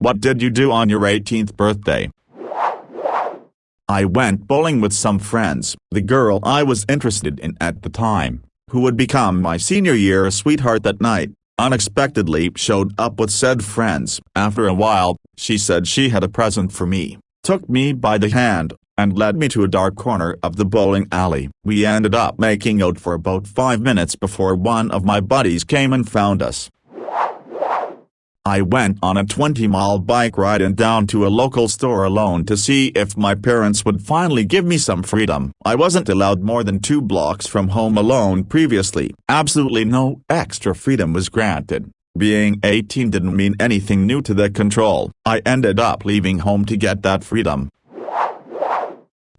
What did you do on your 18th birthday? I went bowling with some friends. The girl I was interested in at the time, who would become my senior year sweetheart that night, unexpectedly showed up with said friends. After a while, she said she had a present for me, took me by the hand, and led me to a dark corner of the bowling alley. We ended up making out for about 5 minutes before one of my buddies came and found us. I went on a 20-mile bike ride and down to a local store alone to see if my parents would finally give me some freedom. I wasn't allowed more than 2 blocks from home alone previously. Absolutely no extra freedom was granted. Being 18 didn't mean anything new to the control. I ended up leaving home to get that freedom.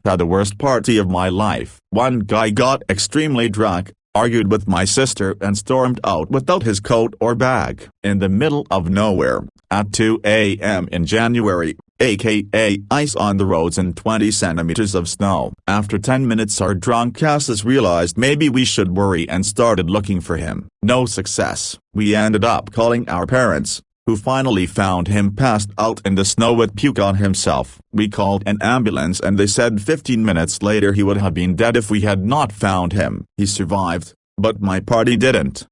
Had the worst party of my life. One guy got extremely drunk, argued with my sister and stormed out without his coat or bag. In the middle of nowhere, at 2 a.m. in January, aka ice on the roads and 20 centimeters of snow. After 10 minutes our drunk asses realized maybe we should worry and started looking for him. No success. We ended up calling our parents, who finally found him passed out in the snow with puke on himself. We called an ambulance and they said 15 minutes later he would have been dead if we had not found him. He survived, but my party didn't.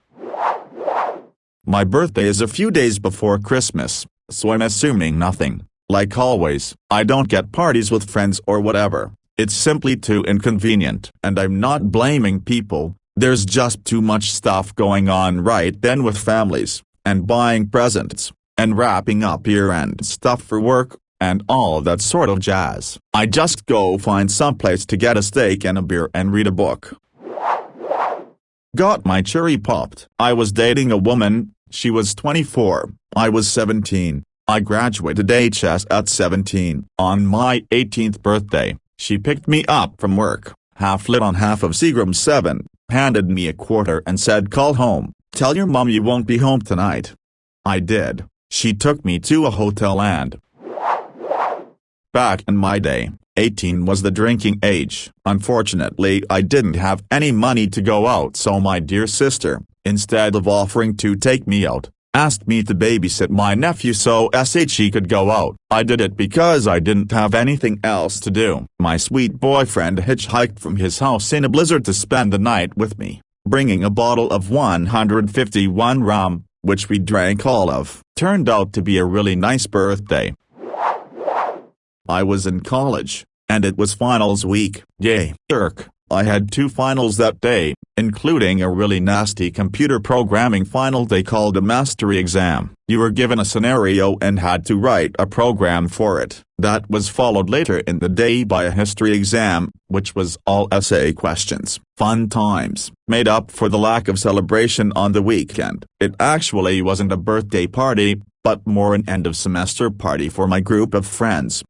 My birthday is a few days before Christmas, so I'm assuming nothing. Like always, I don't get parties with friends or whatever. It's simply too inconvenient. And I'm not blaming people, there's just too much stuff going on right then with families, and buying presents, and wrapping up year-end stuff for work, and all that sort of jazz. I just go find someplace to get a steak and a beer and read a book. Got my cherry popped. I was dating a woman, she was 24, I was 17. I graduated HS at 17. On my 18th birthday, she picked me up from work, half lit on half of Seagram 7, handed me a quarter and said call home, tell your mom you won't be home tonight. I did. She took me to a hotel and... Back in my day, 18 was the drinking age. Unfortunately I didn't have any money to go out, so my dear sister, instead of offering to take me out, asked me to babysit my nephew so he could go out. I did it because I didn't have anything else to do. My sweet boyfriend hitchhiked from his house in a blizzard to spend the night with me, bringing a bottle of 151 rum, which we drank all of. Turned out to be a really nice birthday. I was in college, and it was finals week. Yay. I had 2 finals that day, including a really nasty computer programming final they called a mastery exam. You were given a scenario and had to write a program for it. That was followed later in the day by a history exam, which was all essay questions. Fun times. Made up for the lack of celebration on the weekend. It actually wasn't a birthday party, but more an end-of-semester party for my group of friends.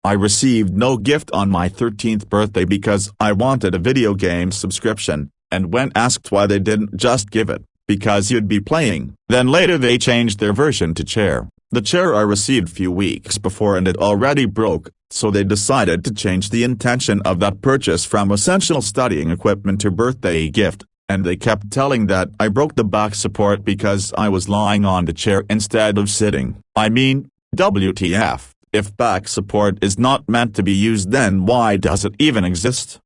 I received no gift on my 13th birthday because I wanted a video game subscription, and when asked why they didn't just give it, because you'd be playing. Then later they changed their version to chair. The chair I received few weeks before and it already broke, so they decided to change the intention of that purchase from essential studying equipment to birthday gift, and they kept telling that I broke the back support because I was lying on the chair instead of sitting. I mean, WTF. If back support is not meant to be used, then why does it even exist?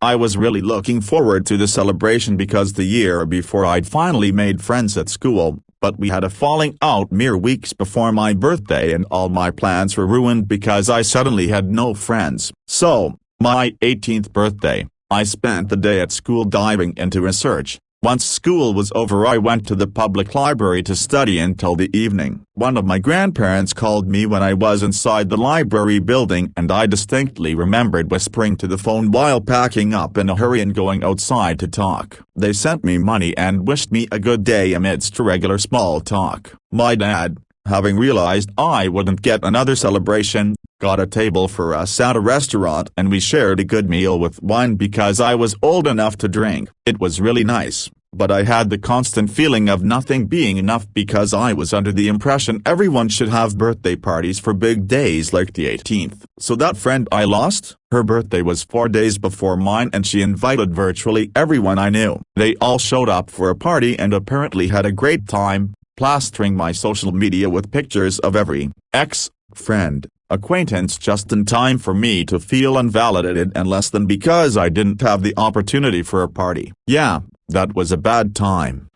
I was really looking forward to the celebration because the year before I'd finally made friends at school, but we had a falling out mere weeks before my birthday and all my plans were ruined because I suddenly had no friends. So, my 18th birthday, I spent the day at school diving into research. Once school was over I went to the public library to study until the evening. One of my grandparents called me when I was inside the library building and I distinctly remembered whispering to the phone while packing up in a hurry and going outside to talk. They sent me money and wished me a good day amidst regular small talk. My dad, having realized I wouldn't get another celebration, got a table for us at a restaurant and we shared a good meal with wine because I was old enough to drink. It was really nice, but I had the constant feeling of nothing being enough because I was under the impression everyone should have birthday parties for big days like the 18th. So that friend I lost, her birthday was 4 days before mine and she invited virtually everyone I knew. They all showed up for a party and apparently had a great time, plastering my social media with pictures of every ex-friend, acquaintance just in time for me to feel invalidated and less than because I didn't have the opportunity for a party. Yeah, that was a bad time.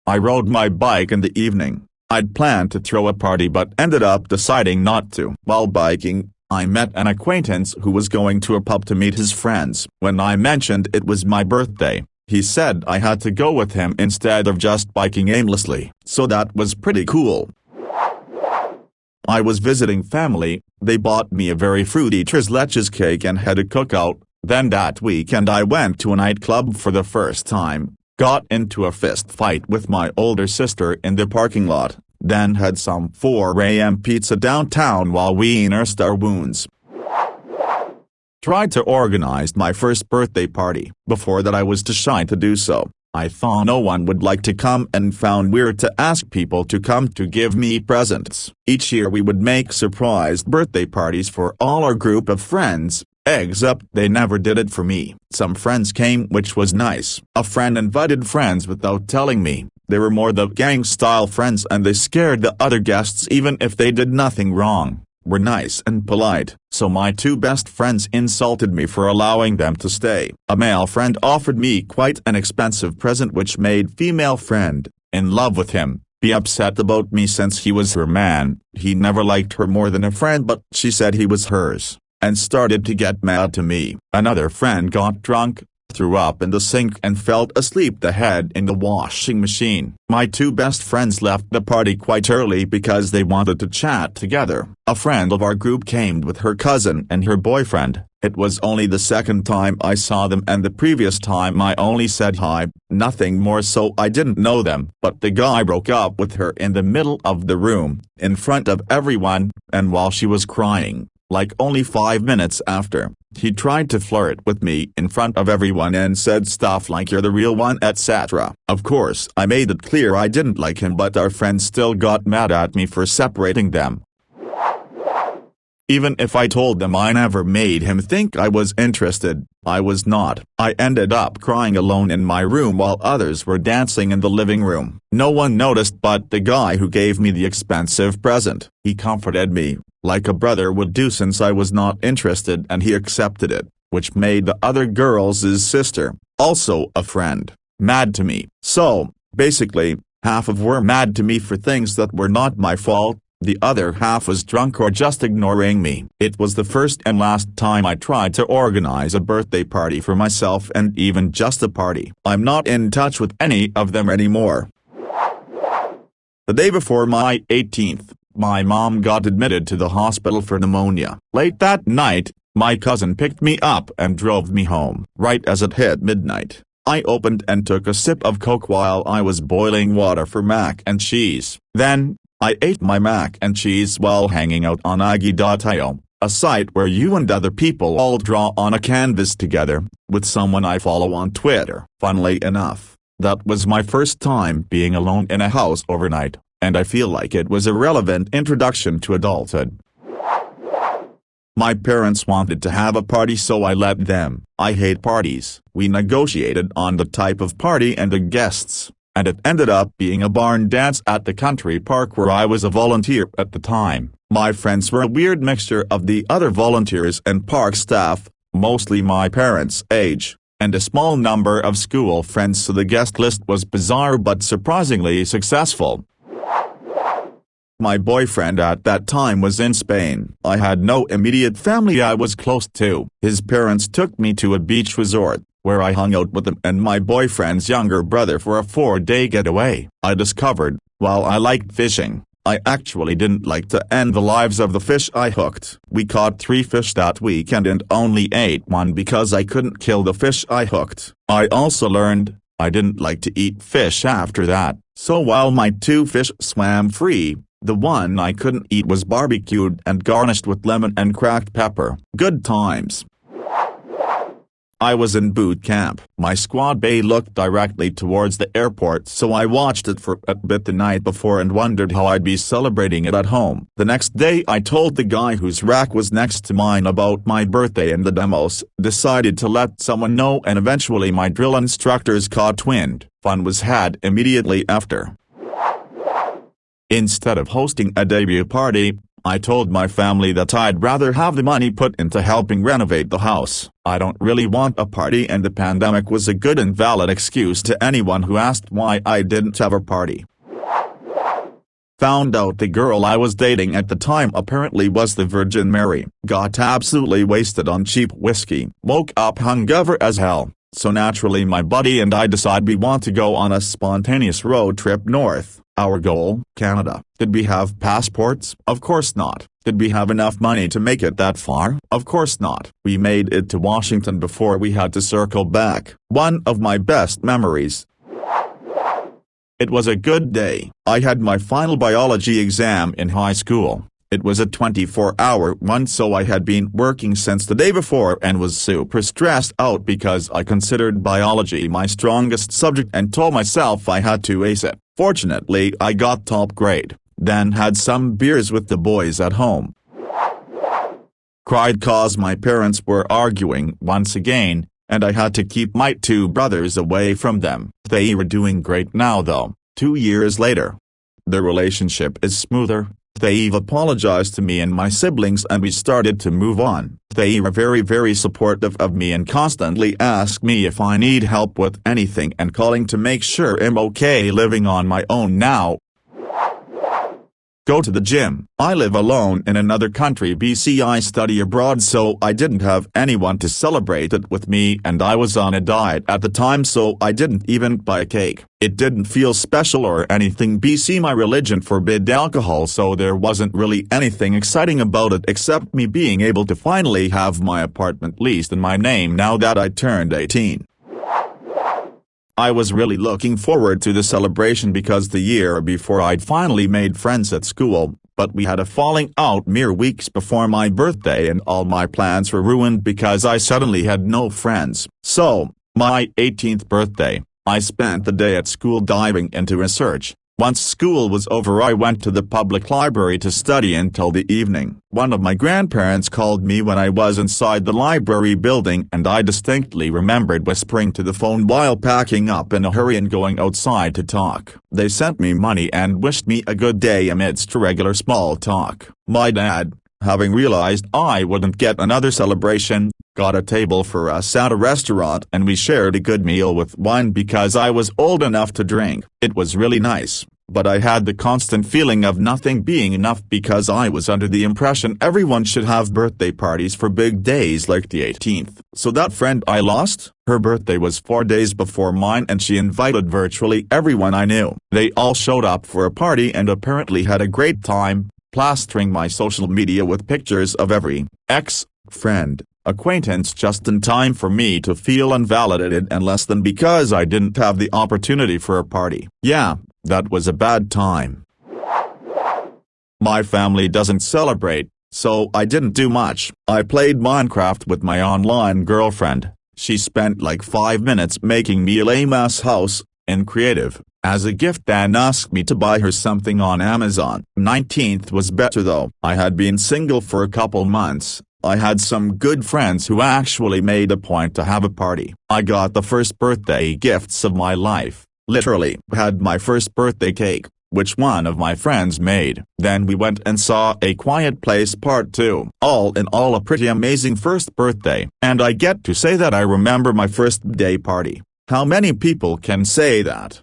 I rode my bike in the evening. I'd planned to throw a party but ended up deciding not to. While biking, I met an acquaintance who was going to a pub to meet his friends. When I mentioned it was my birthday, he said I had to go with him instead of just biking aimlessly. So that was pretty cool. I was visiting family. They bought me a very fruity tres leches cake and had a cookout. Then that weekend I went to a nightclub for the first time, got into a fist fight with my older sister in the parking lot, then had some 4 a.m. pizza downtown while we nursed our wounds. Tried to organize my first birthday party. Before that I was too shy to do so. I thought no one would like to come and found weird to ask people to come to give me presents. Each year we would make surprise birthday parties for all our group of friends, except they never did it for me. Some friends came, which was nice. A friend invited friends without telling me. They were more the gang-style friends and they scared the other guests even if they did nothing wrong. Were nice and polite, so my 2 best friends insulted me for allowing them to stay. A male friend offered me quite an expensive present which made female friend, in love with him, be upset about me since he was her man. He never liked her more than a friend but she said he was hers, and started to get mad to me. Another friend got drunk, threw up in the sink and fell asleep the head in the washing machine. My 2 best friends left the party quite early because they wanted to chat together. A friend of our group came with her cousin and her boyfriend. It was only the second time I saw them and the previous time I only said hi, nothing more, so I didn't know them. But the guy broke up with her in the middle of the room, in front of everyone, and while she was crying. Like only 5 minutes after, he tried to flirt with me in front of everyone and said stuff like "you're the real one," etc. Of course I made it clear I didn't like him but our friends still got mad at me for separating them. Even if I told them I never made him think I was interested, I was not. I ended up crying alone in my room while others were dancing in the living room. No one noticed but the guy who gave me the expensive present. He comforted me, like a brother would do since I was not interested, and he accepted it, which made the other girl's sister, also a friend, mad to me. So, basically, half of were mad to me for things that were not my fault. The other half was drunk or just ignoring me. It was the first and last time I tried to organize a birthday party for myself, and even just a party. I'm not in touch with any of them anymore. The day before my 18th, my mom got admitted to the hospital for pneumonia. Late that night, my cousin picked me up and drove me home. Right as it hit midnight, I opened and took a sip of Coke while I was boiling water for mac and cheese. Then, I ate my mac and cheese while hanging out on Agi.io, a site where you and other people all draw on a canvas together, with someone I follow on Twitter. Funnily enough, that was my first time being alone in a house overnight, and I feel like it was a relevant introduction to adulthood. My parents wanted to have a party so I let them. I hate parties. We negotiated on the type of party and the guests, and it ended up being a barn dance at the country park where I was a volunteer at the time. My friends were a weird mixture of the other volunteers and park staff, mostly my parents' age, and a small number of school friends, so the guest list was bizarre but surprisingly successful. My boyfriend at that time was in Spain. I had no immediate family I was close to. His parents took me to a beach resort, where I hung out with him and my boyfriend's younger brother for a 4-day getaway. I discovered, while I liked fishing, I actually didn't like to end the lives of the fish I hooked. We caught 3 fish that weekend and only ate one because I couldn't kill the fish I hooked. I also learned, I didn't like to eat fish after that, so while my 2 fish swam free, the one I couldn't eat was barbecued and garnished with lemon and cracked pepper. Good times. I was in boot camp. My squad bay looked directly towards the airport, so I watched it for a bit the night before and wondered how I'd be celebrating it at home. The next day I told the guy whose rack was next to mine about my birthday and the demos, decided to let someone know, and eventually my drill instructors caught wind. Fun was had immediately after. Instead of hosting a debut party, I told my family that I'd rather have the money put into helping renovate the house. I don't really want a party, and the pandemic was a good and valid excuse to anyone who asked why I didn't have a party. Found out the girl I was dating at the time apparently was the Virgin Mary. Got absolutely wasted on cheap whiskey. Woke up hungover as hell. So naturally my buddy and I decide we want to go on a spontaneous road trip north. Our goal, Canada. Did we have passports? Of course not. Did we have enough money to make it that far? Of course not. We made it to Washington before we had to circle back. One of my best memories. It was a good day. I had my final biology exam in high school. It was a 24-hour one, so I had been working since the day before and was super stressed out because I considered biology my strongest subject and told myself I had to ace it. Fortunately, I got top grade, then had some beers with the boys at home. Cried cause my parents were arguing once again, and I had to keep my two brothers away from them. They are doing great now though, 2 years later. The relationship is smoother. They've apologized to me and my siblings and we started to move on. They are very supportive of me and constantly ask me if I need help with anything and calling to make sure I'm okay living on my own now. Go to the gym. I live alone in another country. BC. I study abroad, so I didn't have anyone to celebrate it with me, and I was on a diet at the time, so I didn't even buy a cake. It didn't feel special or anything. BC. My religion forbid alcohol, so there wasn't really anything exciting about it except me being able to finally have my apartment leased in my name now that I turned 18. I was really looking forward to the celebration because the year before I'd finally made friends at school, but we had a falling out mere weeks before my birthday and all my plans were ruined because I suddenly had no friends. So, my 18th birthday, I spent the day at school diving into research. Once school was over, I went to the public library to study until the evening. One of my grandparents called me when I was inside the library building, and I distinctly remembered whispering to the phone while packing up in a hurry and going outside to talk. They sent me money and wished me a good day amidst regular small talk. My dad, having realized I wouldn't get another celebration, got a table for us at a restaurant and we shared a good meal with wine because I was old enough to drink. It was really nice, but I had the constant feeling of nothing being enough because I was under the impression everyone should have birthday parties for big days like the 18th. So that friend I lost, her birthday was 4 days before mine and she invited virtually everyone I knew. They all showed up for a party and apparently had a great time, plastering my social media with pictures of every ex-friend, acquaintance just in time for me to feel invalidated and less than because I didn't have the opportunity for a party. Yeah, that was a bad time. My family doesn't celebrate, so I didn't do much. I played Minecraft with my online girlfriend. She spent like 5 minutes making me a lame-ass house, in creative, as a gift and asked me to buy her something on Amazon. 19th was better though. I had been single for a couple months. I had some good friends who actually made a point to have a party. I got the first birthday gifts of my life. Literally, had my first birthday cake, which one of my friends made. Then we went and saw A Quiet Place Part 2. All in all, a pretty amazing first birthday. And I get to say that I remember my first day party. How many people can say that?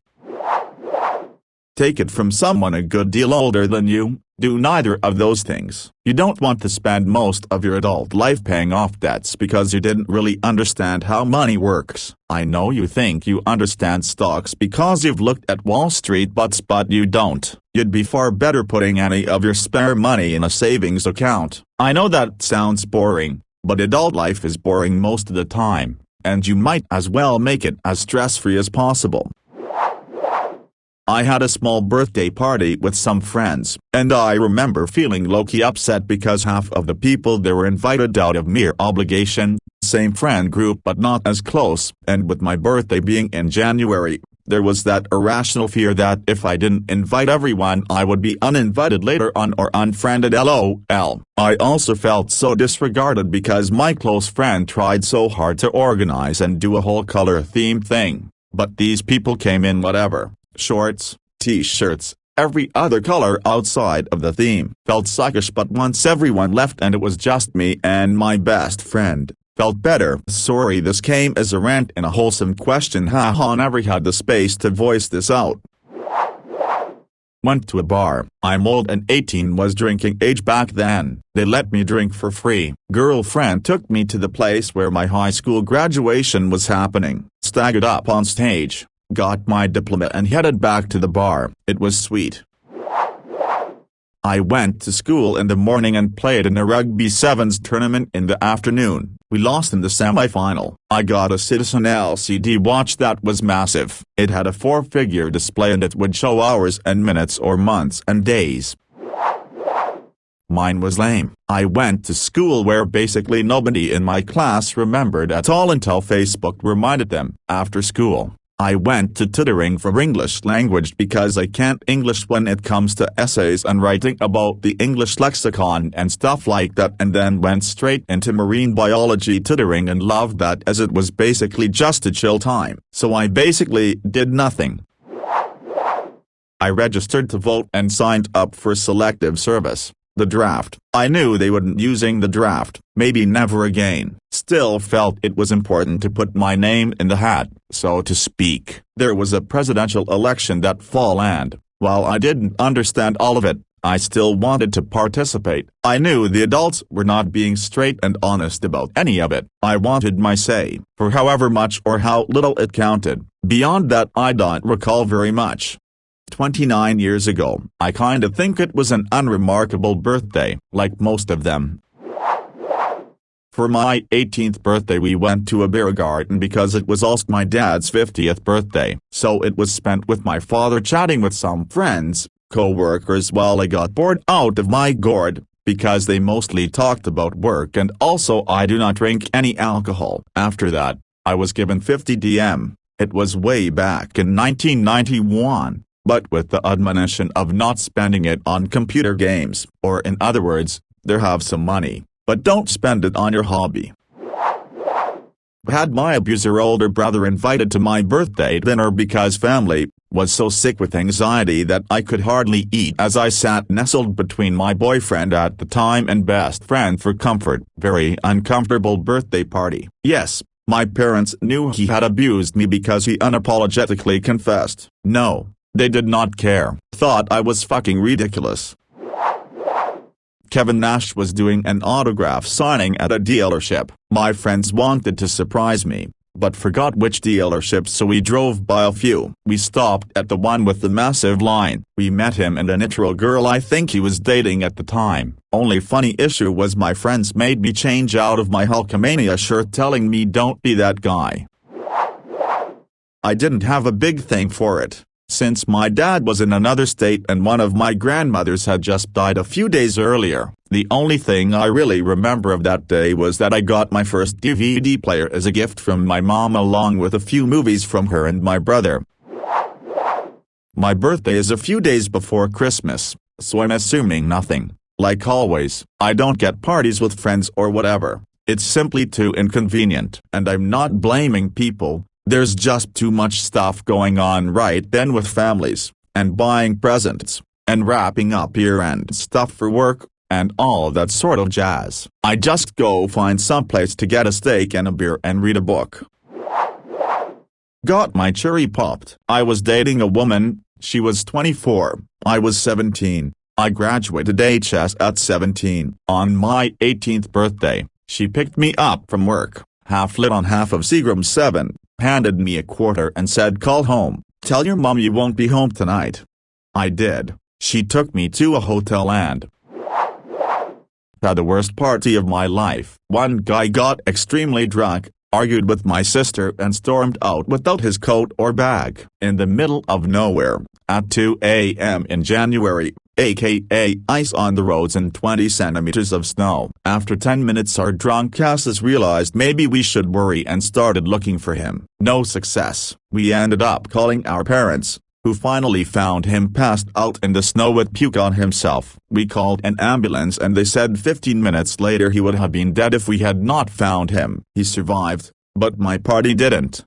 Take it from someone a good deal older than you. Do neither of those things. You don't want to spend most of your adult life paying off debts because you didn't really understand how money works. I know you think you understand stocks because you've looked at Wall Street but you don't. You'd be far better putting any of your spare money in a savings account. I know that sounds boring, but adult life is boring most of the time, and you might as well make it as stress-free as possible. I had a small birthday party with some friends, and I remember feeling low-key upset because half of the people there were invited out of mere obligation, same friend group but not as close, and with my birthday being in January, there was that irrational fear that if I didn't invite everyone I would be uninvited later on or unfriended. LOL. I also felt so disregarded because my close friend tried so hard to organize and do a whole color theme thing, but these people came in whatever. Shorts, t-shirts, every other color outside of the theme. Felt suckish, but once everyone left and it was just me and my best friend, felt better. Sorry, this came as a rant and a wholesome question. Haha, never had the space to voice this out. Went to a bar. I'm old and 18 was drinking age back then. They let me drink for free. Girlfriend took me to the place where my high school graduation was happening. Staggered up on stage, got my diploma and headed back to the bar. It was sweet. I went to school in the morning and played in a rugby sevens tournament in the afternoon. We lost in the semi-final. I got a Citizen LCD watch that was massive. It had a 4-figure display and it would show hours and minutes or months and days. Mine was lame. I went to school where basically nobody in my class remembered at all until Facebook reminded them. After school, I went to tutoring for English language because I can't English when it comes to essays and writing about the English lexicon and stuff like that, and then went straight into marine biology tutoring and loved that as it was basically just a chill time. So I basically did nothing. I registered to vote and signed up for selective service. The draft. I knew they wouldn't using the draft, maybe never again. Still felt it was important to put my name in the hat, so to speak. There was a presidential election that fall and, while I didn't understand all of it, I still wanted to participate. I knew the adults were not being straight and honest about any of it. I wanted my say, for however much or how little it counted. Beyond that, I don't recall very much. 29 years ago, I kinda think it was an unremarkable birthday, like most of them. For my 18th birthday we went to a beer garden because it was also my dad's 50th birthday, so it was spent with my father chatting with some friends, co-workers while I got bored out of my gourd, because they mostly talked about work and also I do not drink any alcohol. After that, I was given 50 DM, it was way back in 1991. But with the admonition of not spending it on computer games, or in other words, there have some money, but don't spend it on your hobby. Had my abuser older brother invited to my birthday dinner because family was so sick with anxiety that I could hardly eat as I sat nestled between my boyfriend at the time and best friend for comfort. Very uncomfortable birthday party. Yes, my parents knew he had abused me because he unapologetically confessed. No. They did not care. Thought I was fucking ridiculous. Kevin Nash was doing an autograph signing at a dealership. My friends wanted to surprise me, but forgot which dealership, so we drove by a few. We stopped at the one with the massive line. We met him and a natural girl I think he was dating at the time. Only funny issue was my friends made me change out of my Hulkamania shirt telling me don't be that guy. I didn't have a big thing for it. Since my dad was in another state and one of my grandmothers had just died a few days earlier, the only thing I really remember of that day was that I got my first DVD player as a gift from my mom along with a few movies from her and my brother. My birthday is a few days before Christmas, so I'm assuming nothing. Like always, I don't get parties with friends or whatever. It's simply too inconvenient. And I'm not blaming people. There's just too much stuff going on right then with families, and buying presents, and wrapping up year-end stuff for work, and all that sort of jazz. I just go find someplace to get a steak and a beer and read a book. Got my cherry popped. I was dating a woman, she was 24, I was 17. I graduated HS at 17. On my 18th birthday, she picked me up from work, half lit on half of Seagram 7. Handed me a quarter and said call home, tell your mom you won't be home tonight. I did. She took me to a hotel and had the worst party of my life. One guy got extremely drunk, argued with my sister and stormed out without his coat or bag. In the middle of nowhere, at 2 a.m. in January, aka ice on the roads and 20 centimeters of snow. After 10 minutes our drunk asses realized maybe we should worry and started looking for him. No success. We ended up calling our parents, who finally found him passed out in the snow with puke on himself. We called an ambulance and they said 15 minutes later he would have been dead if we had not found him. He survived, but my party didn't.